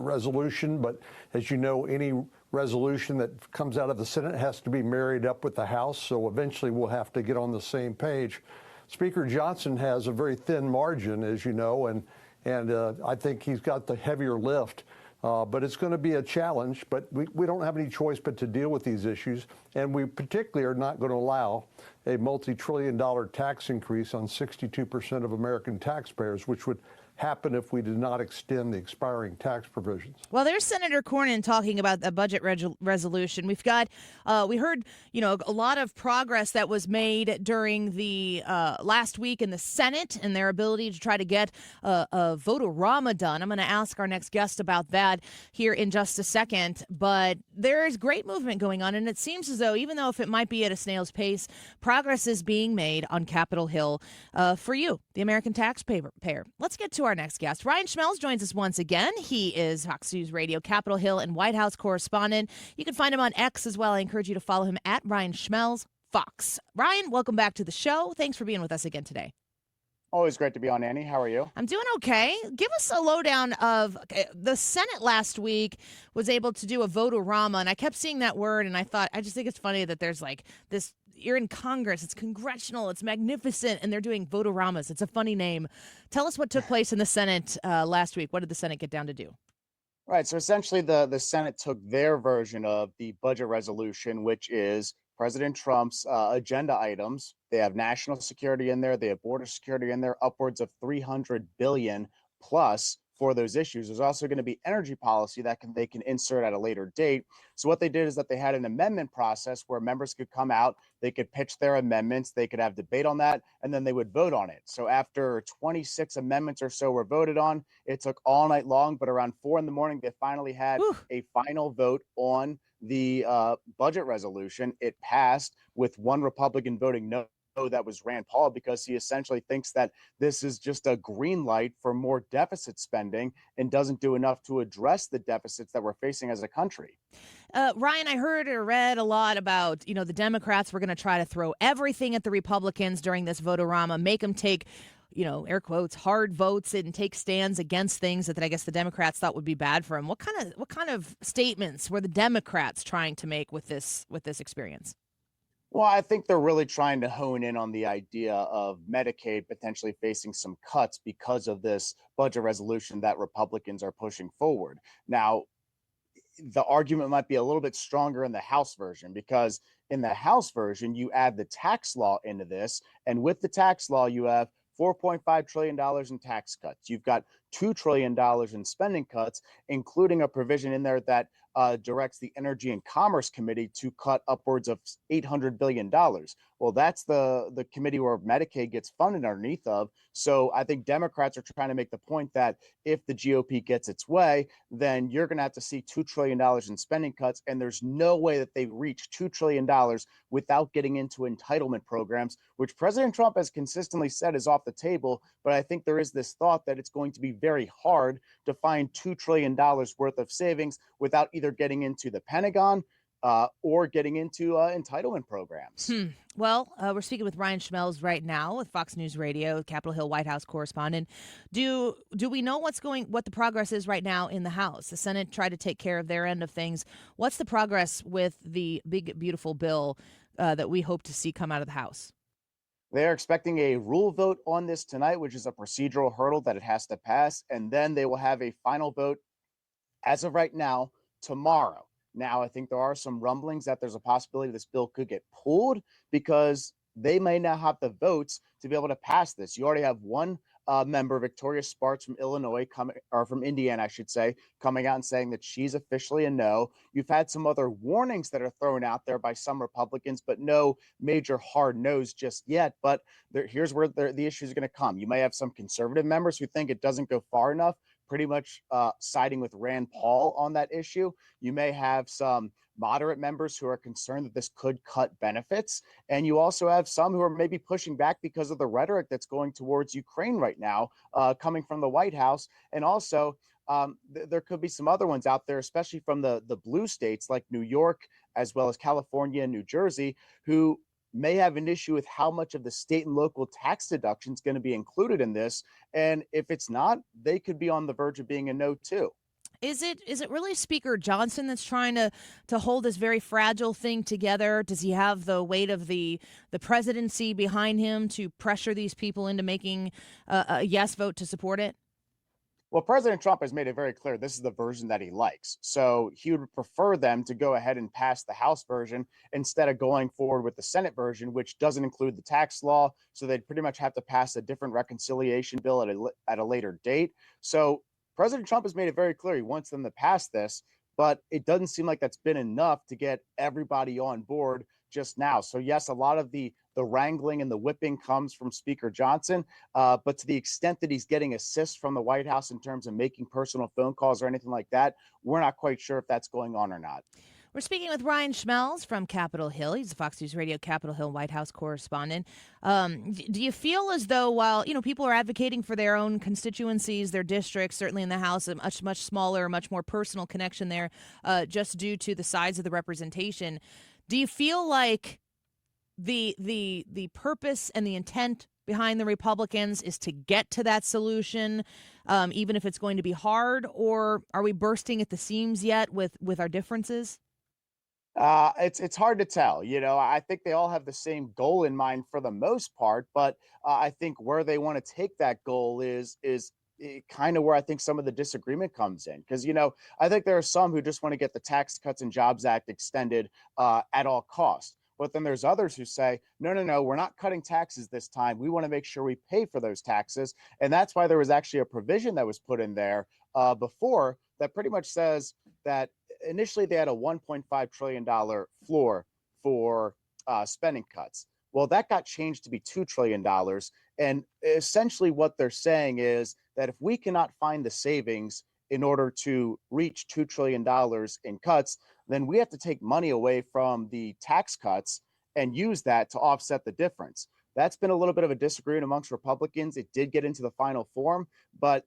resolution, but as you know, any resolution that comes out of the Senate has to be married up with the House, so eventually we'll have to get on the same page. Speaker Johnson has a very thin margin, as you know, and I think he's got the heavier lift. But it's going to be a challenge, but we don't have any choice but to deal with these issues. And we particularly are not going to allow a multi-trillion-dollar tax increase on 62% of American taxpayers, which would happen if we did not extend the expiring tax provisions. Well, there's Senator Cornyn talking about the budget resolution. We've got, we heard, a lot of progress that was made during the last week in the Senate and their ability to try to get a vote-a-rama done. I'm going to ask our next guest about that here in just a second. But there is great movement going on, and it seems as though, even though if it might be at a snail's pace, progress is being made on Capitol Hill for you, the American taxpayer. Let's get to our next guest. Ryan Schmelz joins us once again. He is Fox News Radio, Capitol Hill, and White House correspondent. You can find him on X as well. I encourage you to follow him at Ryan Schmelz Fox. Ryan, welcome back to the show. Thanks for being with us again today. Always great to be on, Annie. How are you? I'm doing okay. Give us a lowdown of the Senate last week was able to do a vote-a-rama, and I kept seeing that word, and I just think it's funny that there's like this. You're in Congress, it's congressional, it's magnificent, and they're doing vote-a-ramas. It's a funny name. Tell us what took place in the Senate last week. What did the Senate get down to do? Right. So essentially, the Senate took their version of the budget resolution, which is President Trump's agenda items. They have national security in there. They have border security in there, upwards of $300 billion plus for those issues. There's also going to be energy policy that they can insert at a later date. So what they did is that they had an amendment process where members could come out, they could pitch their amendments, they could have debate on that, and then they would vote on it. So after 26 amendments or so were voted on, it took all night long, but around 4 a.m, they finally had a final vote on the budget resolution. It passed with one Republican voting no. That was Rand Paul, because he essentially thinks that this is just a green light for more deficit spending and doesn't do enough to address the deficits that we're facing as a country. Ryan, I heard or read a lot about, the Democrats were going to try to throw everything at the Republicans during this vote-a-rama, make them take, air quotes, hard votes and take stands against things that I guess the Democrats thought would be bad for them. What kind of statements were the Democrats trying to make with this experience? Well, I think they're really trying to hone in on the idea of Medicaid potentially facing some cuts because of this budget resolution that Republicans are pushing forward. Now, the argument might be a little bit stronger in the House version, because in the House version, you add the tax law into this. And with the tax law, you have $4.5 trillion in tax cuts. You've got $2 trillion in spending cuts, including a provision in there that directs the Energy and Commerce Committee to cut upwards of $800 billion. Well, that's the committee where Medicaid gets funded underneath of. So I think Democrats are trying to make the point that if the GOP gets its way, then you're going to have to see $2 trillion in spending cuts. And there's no way that they reach $2 trillion without getting into entitlement programs, which President Trump has consistently said is off the table. But I think there is this thought that it's going to be very hard to find $2 trillion worth of savings without either getting into the Pentagon or getting into entitlement programs. Well, we're speaking with Ryan Schmelz right now with Fox News Radio, Capitol Hill White House correspondent. Do we know what the progress is right now in the House? The Senate tried to take care of their end of things. What's the progress with the big, beautiful bill that we hope to see come out of the House? They're expecting a rule vote on this tonight, which is a procedural hurdle that it has to pass. And then they will have a final vote, as of right now, tomorrow. Now, I think there are some rumblings that there's a possibility this bill could get pulled because they may not have the votes to be able to pass this. You already have one member, Victoria Sparks from from Indiana, I should say, coming out and saying that she's officially a no. You've had some other warnings that are thrown out there by some Republicans, but no major hard no's just yet. But here's where the issues are going to come. You may have some conservative members who think it doesn't go far enough, pretty much siding with Rand Paul on that issue. You may have some moderate members who are concerned that this could cut benefits. And you also have some who are maybe pushing back because of the rhetoric that's going towards Ukraine right now, coming from the White House. And also, there could be some other ones out there, especially from the blue states like New York, as well as California and New Jersey, who may have an issue with how much of the state and local tax deduction is going to be included in this. And if it's not, they could be on the verge of being a no too. Is it really Speaker Johnson that's trying to hold this very fragile thing together? Does he have the weight of the presidency behind him to pressure these people into making a yes vote to support it? Well, President Trump has made it very clear this is the version that he likes. So he would prefer them to go ahead and pass the House version instead of going forward with the Senate version, which doesn't include the tax law. So they'd pretty much have to pass a different reconciliation bill at a later date. So President Trump has made it very clear he wants them to pass this, but it doesn't seem like that's been enough to get everybody on board just now. So yes, a lot of the wrangling and the whipping comes from Speaker Johnson. But to the extent that he's getting assists from the White House in terms of making personal phone calls or anything like that, we're not quite sure if that's going on or not. We're speaking with Ryan Schmelz from Capitol Hill. He's a Fox News Radio Capitol Hill White House correspondent. Do you feel as though while people are advocating for their own constituencies, their districts, certainly in the House, a much smaller, much more personal connection there, just due to the size of the representation, do you feel like the purpose and the intent behind the Republicans is to get to that solution, even if it's going to be hard, or are we bursting at the seams yet with our differences? It's hard to tell. I think they all have the same goal in mind for the most part, but I think where they want to take that goal is kind of where I think some of the disagreement comes in. Because I think there are some who just want to get the Tax Cuts and Jobs Act extended at all costs. But then there's others who say, no, no, no, we're not cutting taxes this time. We want to make sure we pay for those taxes. And that's why there was actually a provision that was put in there before that pretty much says that initially they had a $1.5 trillion floor for spending cuts. Well, that got changed to be $2 trillion. And essentially what they're saying is that if we cannot find the savings in order to reach $2 trillion in cuts, then we have to take money away from the tax cuts and use that to offset the difference. That's been a little bit of a disagreement amongst Republicans. It did get into the final form, but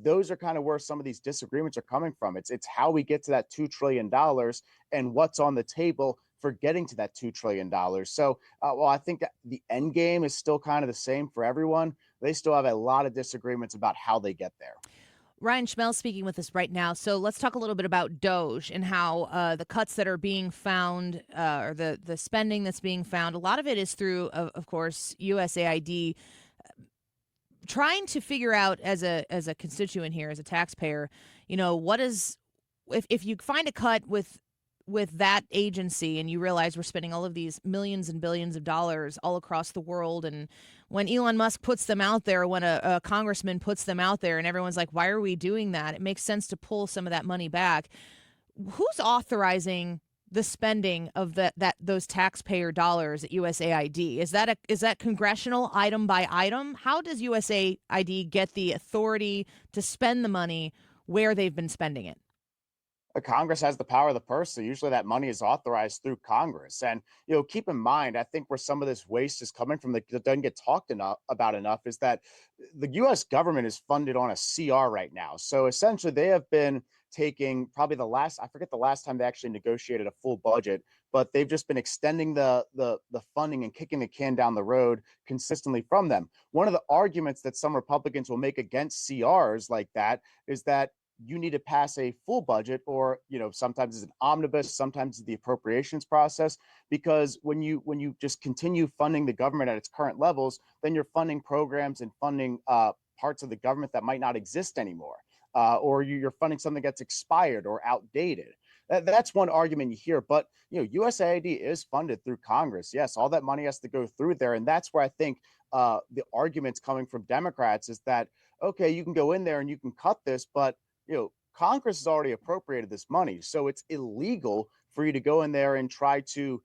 those are kind of where some of these disagreements are coming from. It's how we get to that $2 trillion and what's on the table for getting to that $2 trillion. So, well, I think the end game is still kind of the same for everyone. They still have a lot of disagreements about how they get there. Ryan Schmelz speaking with us right now. So let's talk a little bit about DOGE and how the cuts that are being found, or the spending that's being found. A lot of it is through, of course, USAID. Trying to figure out as a constituent here, as a taxpayer, what is, if you find a cut with that agency and you realize we're spending all of these millions and billions of dollars all across the world, and when Elon Musk puts them out there, when a congressman puts them out there and everyone's like, why are we doing that? It makes sense to pull some of that money back. Who's authorizing the spending of those taxpayer dollars at USAID? Is that congressional item by item? How does USAID get the authority to spend the money where they've been spending it? Congress has the power of the purse, so usually that money is authorized through Congress. And keep in mind, I think where some of this waste is coming from that doesn't get talked about enough is that the U.S. government is funded on a CR right now. So essentially, they have been taking probably I forget the last time they actually negotiated a full budget, but they've just been extending the funding and kicking the can down the road consistently from them. One of the arguments that some Republicans will make against CRs like that is that you need to pass a full budget, or sometimes it's an omnibus, sometimes it's the appropriations process, because when you just continue funding the government at its current levels, then you're funding programs and funding parts of the government that might not exist anymore, or you're funding something that's expired or outdated. That's one argument you hear, but USAID is funded through Congress. Yes, all that money has to go through there, and that's where I think the arguments coming from Democrats is that, okay, you can go in there and you can cut this, but Congress has already appropriated this money, so it's illegal for you to go in there and try to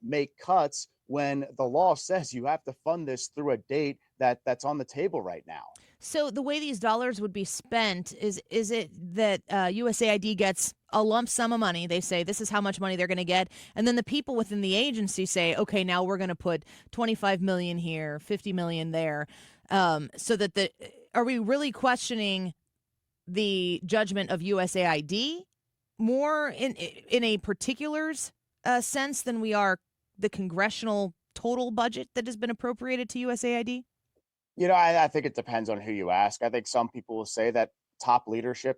make cuts when the law says you have to fund this through a date that's on the table right now. So the way these dollars would be spent is it that USAID gets a lump sum of money? They say this is how much money they're going to get, and then the people within the agency say, okay, now we're going to put 25 million here, 50 million there, so that are we really questioning the judgment of USAID more in a particulars sense than we are the congressional total budget that has been appropriated to USAID? I think it depends on who you ask. I think some people will say that top leadership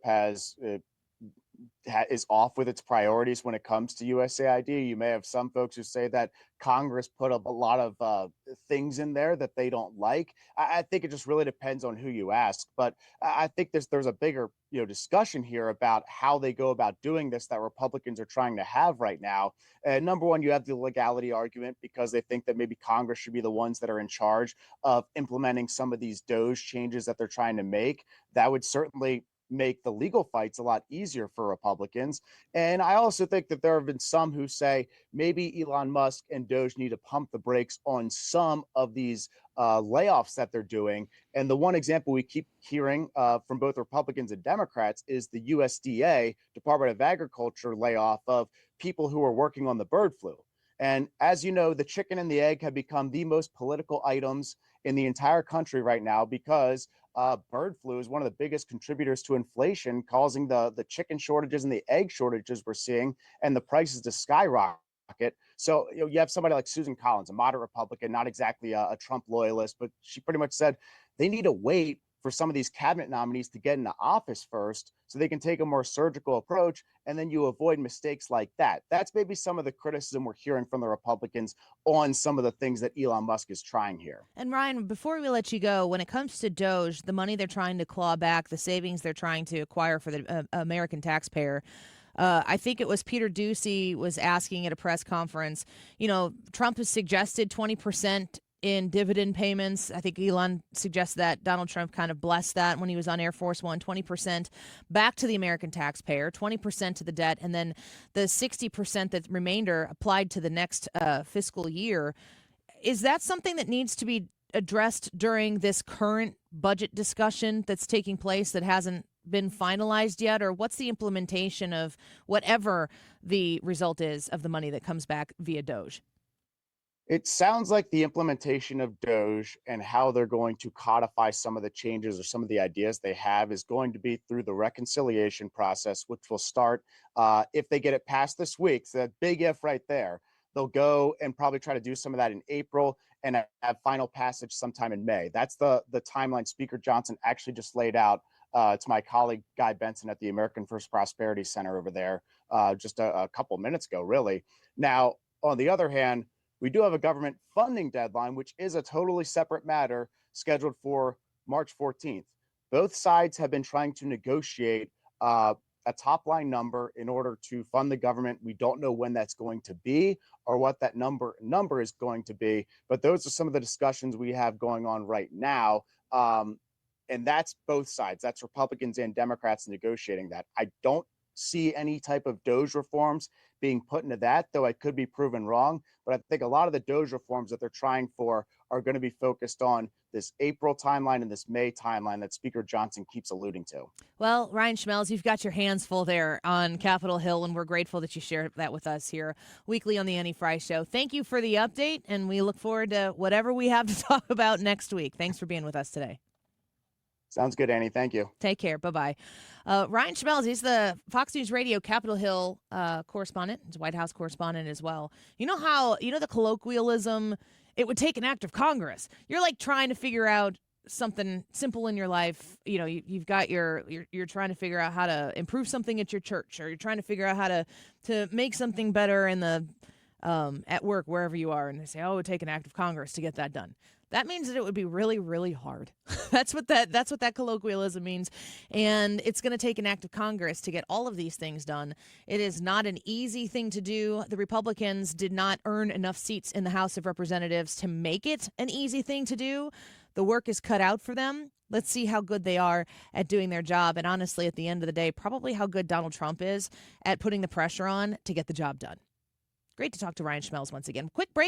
is off with its priorities when it comes to USAID. You may have some folks who say that Congress put a lot of things in there that they don't like. I think it just really depends on who you ask. But I think there's a bigger discussion here about how they go about doing this that Republicans are trying to have right now. And number one, you have the legality argument because they think that maybe Congress should be the ones that are in charge of implementing some of these DOGE changes that they're trying to make. That would certainly make the legal fights a lot easier for Republicans. And I also think that there have been some who say maybe Elon Musk and Doge need to pump the brakes on some of these layoffs that they're doing. And the one example we keep hearing from both Republicans and Democrats is the USDA, Department of Agriculture, layoff of people who are working on the bird flu. And as you know, the chicken and the egg have become the most political items in the entire country right now because bird flu is one of the biggest contributors to inflation, causing the chicken shortages and the egg shortages we're seeing and the prices to skyrocket. So you have somebody like Susan Collins, a moderate Republican, not exactly a Trump loyalist, but she pretty much said they need to wait for some of these cabinet nominees to get into office first so they can take a more surgical approach, and then you avoid mistakes like that. That's maybe some of the criticism we're hearing from the Republicans on some of the things that Elon Musk is trying here. And Ryan, before we let you go, when it comes to Doge, the money they're trying to claw back, the savings they're trying to acquire for the American taxpayer, I think it was Peter Doocy was asking at a press conference, Trump has suggested 20% in dividend payments. I think Elon suggested that. Donald Trump kind of blessed that when he was on Air Force One, 20% back to the American taxpayer, 20% to the debt, and then the 60% that remainder applied to the next fiscal year. Is that something that needs to be addressed during this current budget discussion that's taking place that hasn't been finalized yet? Or what's the implementation of whatever the result is of the money that comes back via Doge? It sounds like the implementation of Doge and how they're going to codify some of the changes or some of the ideas they have is going to be through the reconciliation process, which will start if they get it passed this week. So that big if right there. They'll go and probably try to do some of that in April and have final passage sometime in May. That's the timeline Speaker Johnson actually just laid out to my colleague Guy Benson at the American First Prosperity Center over there just a couple minutes ago, really. Now, on the other hand, we do have a government funding deadline, which is a totally separate matter, scheduled for March 14th. Both sides have been trying to negotiate a top line number in order to fund the government. We don't know when that's going to be or what that number is going to be, but those are some of the discussions we have going on right now. And that's both sides. That's Republicans and Democrats negotiating that. I don't see any type of Doge reforms being put into that, though I could be proven wrong. But I think a lot of the Doge reforms that they're trying for are going to be focused on this April timeline and this May timeline that Speaker Johnson keeps alluding to. Well, Ryan Schmelz, you've got your hands full there on Capitol Hill, and we're grateful that you share that with us here weekly on the Annie Frey Show. Thank you for the update, and we look forward to whatever we have to talk about next week. Thanks for being with us today. Sounds good, Annie. Thank you. Take care. Bye-bye. Ryan Schmelz, he's the Fox News Radio Capitol Hill correspondent. He's White House correspondent as well. You know how, the colloquialism, it would take an act of Congress. You're like trying to figure out something simple in your life. You've got you're trying to figure out how to improve something at your church, or you're trying to figure out how to make something better in the at work, wherever you are. And they say, it would take an act of Congress to get that done. That means that it would be really, really hard. That's what that colloquialism means. And it's going to take an act of Congress to get all of these things done. It is not an easy thing to do. The Republicans did not earn enough seats in the House of Representatives to make it an easy thing to do. The work is cut out for them. Let's see how good they are at doing their job. And honestly, at the end of the day, probably how good Donald Trump is at putting the pressure on to get the job done. Great to talk to Ryan Schmelz once again. Quick break.